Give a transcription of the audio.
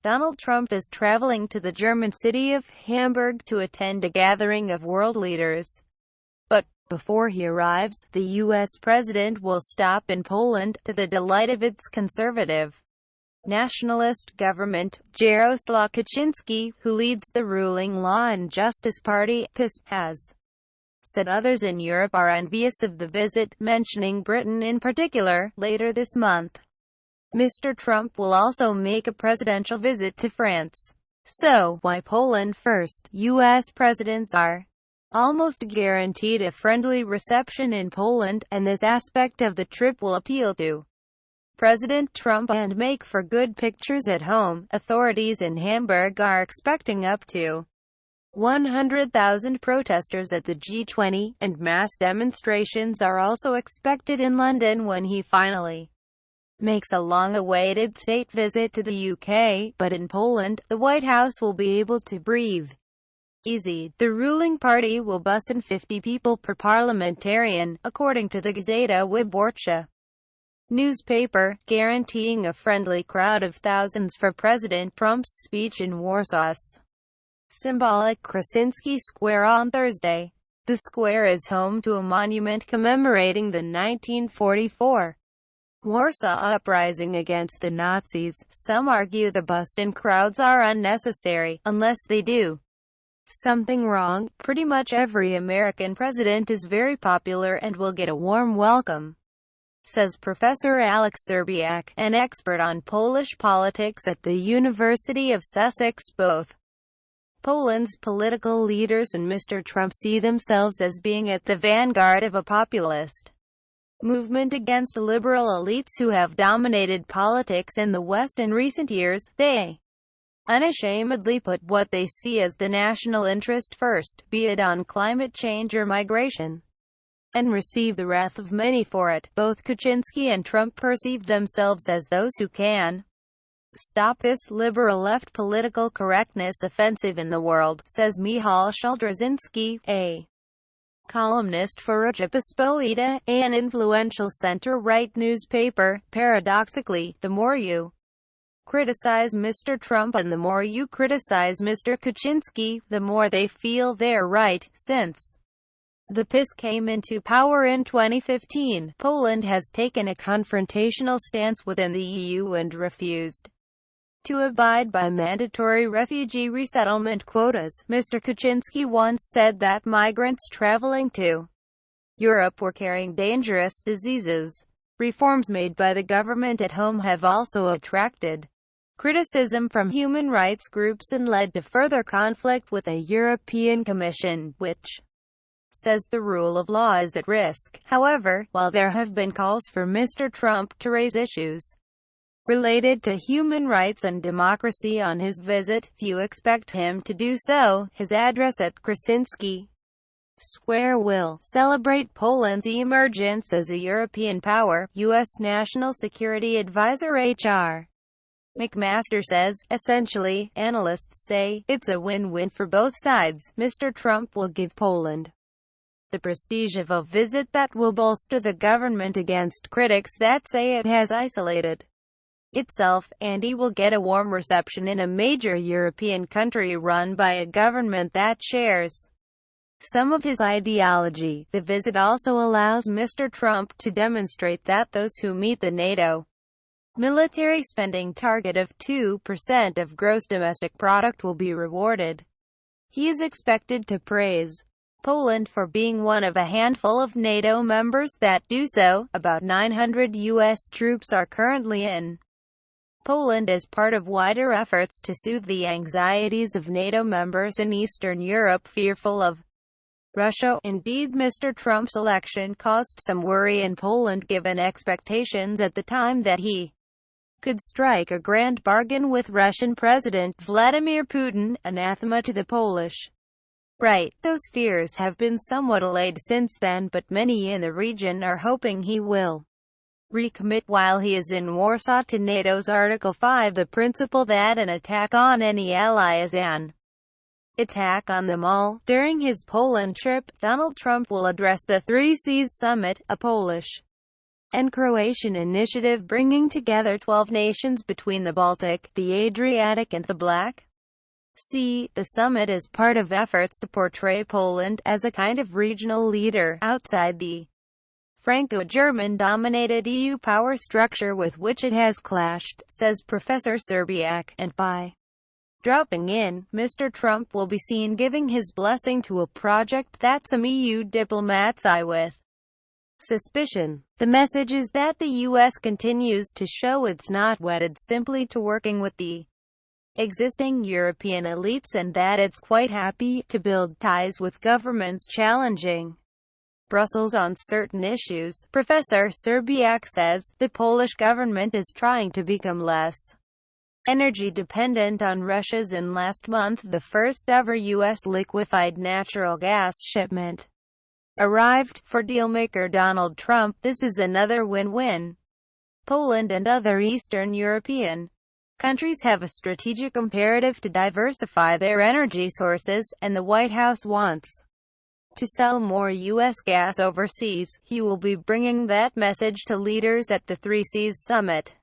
Donald Trump is traveling to the German city of Hamburg to attend a gathering of world leaders. But before he arrives, the U.S. president will stop in Poland, to the delight of its conservative, nationalist government. Jaroslaw Kaczynski, who leads the ruling Law and Justice Party, PiS, has said others in Europe are envious of the visit, mentioning Britain in particular. Later this month, Mr. Trump will also make a presidential visit to France. So, why Poland first? U.S. presidents are almost guaranteed a friendly reception in Poland, and this aspect of the trip will appeal to President Trump and make for good pictures at home. Authorities in Hamburg are expecting up to 100,000 protesters at the G20, and mass demonstrations are also expected in London when he finally makes a long-awaited state visit to the UK. But in Poland, the White House will be able to breathe easy. The ruling party will bus in 50 people per parliamentarian, according to the Gazeta Wyborcza newspaper, guaranteeing a friendly crowd of thousands for President Trump's speech in Warsaw's symbolic Krasinski Square on Thursday. The square is home to a monument commemorating the 1944 Warsaw Uprising against the Nazis. Some argue the bust and crowds are unnecessary, unless they do something wrong. Pretty much every American president is very popular and will get a warm welcome, says Professor Alex Serbiak, an expert on Polish politics at the University of Sussex. Both Poland's political leaders and Mr. Trump see themselves as being at the vanguard of a populist movement against liberal elites who have dominated politics in the West in recent years. They unashamedly put what they see as the national interest first, be it on climate change or migration, and receive the wrath of many for it. Both Kaczynski and Trump perceive themselves as those who can stop this liberal left political correctness offensive in the world, says Michał Szeldrzyński, a columnist for Rzeczpospolita, an influential center-right newspaper. Paradoxically, the more you criticize Mr. Trump and the more you criticize Mr. Kaczynski, the more they feel they're right. Since the PiS came into power in 2015, Poland has taken a confrontational stance within the EU and refused to abide by mandatory refugee resettlement quotas. Mr. Kaczynski once said that migrants traveling to Europe were carrying dangerous diseases. Reforms made by the government at home have also attracted criticism from human rights groups and led to further conflict with the European Commission, which says the rule of law is at risk. However, while there have been calls for Mr. Trump to raise issues related to human rights and democracy on his visit, few expect him to do so. His address at Krasinski Square will celebrate Poland's emergence as a European power. U.S. National Security Advisor H.R. McMaster says, essentially, analysts say, it's a win-win for both sides. Mr. Trump will give Poland the prestige of a visit that will bolster the government against critics that say it has isolated itself, and he will get a warm reception in a major European country run by a government that shares some of his ideology. The visit also allows Mr. Trump to demonstrate that those who meet the NATO military spending target of 2% of gross domestic product will be rewarded. He is expected to praise Poland for being one of a handful of NATO members that do so. About 900 U.S. troops are currently in Poland as part of wider efforts to soothe the anxieties of NATO members in Eastern Europe fearful of Russia. Indeed, Mr. Trump's election caused some worry in Poland given expectations at the time that he could strike a grand bargain with Russian President Vladimir Putin, anathema to the Polish right. Those fears have been somewhat allayed since then, but many in the region are hoping he will recommit while he is in Warsaw to NATO's Article 5, the principle that an attack on any ally is an attack on them all. During his Poland trip, Donald Trump will address the Three Seas Summit, a Polish and Croatian initiative bringing together 12 nations between the Baltic, the Adriatic and the Black Sea. The summit is part of efforts to portray Poland as a kind of regional leader outside the Franco-German-dominated EU power structure with which it has clashed, says Professor Serbiak, and by dropping in, Mr. Trump will be seen giving his blessing to a project that some EU diplomats eye with suspicion. The message is that the U.S. continues to show it's not wedded simply to working with the existing European elites and that it's quite happy to build ties with governments challenging Brussels on certain issues. Professor Serbiak says, the Polish government is trying to become less energy dependent on Russia's in last month the first ever U.S. liquefied natural gas shipment arrived. For dealmaker Donald Trump, this is another win-win. Poland and other Eastern European countries have a strategic imperative to diversify their energy sources, and the White House wants to sell more U.S. gas overseas. He will be bringing that message to leaders at the Three Seas Summit.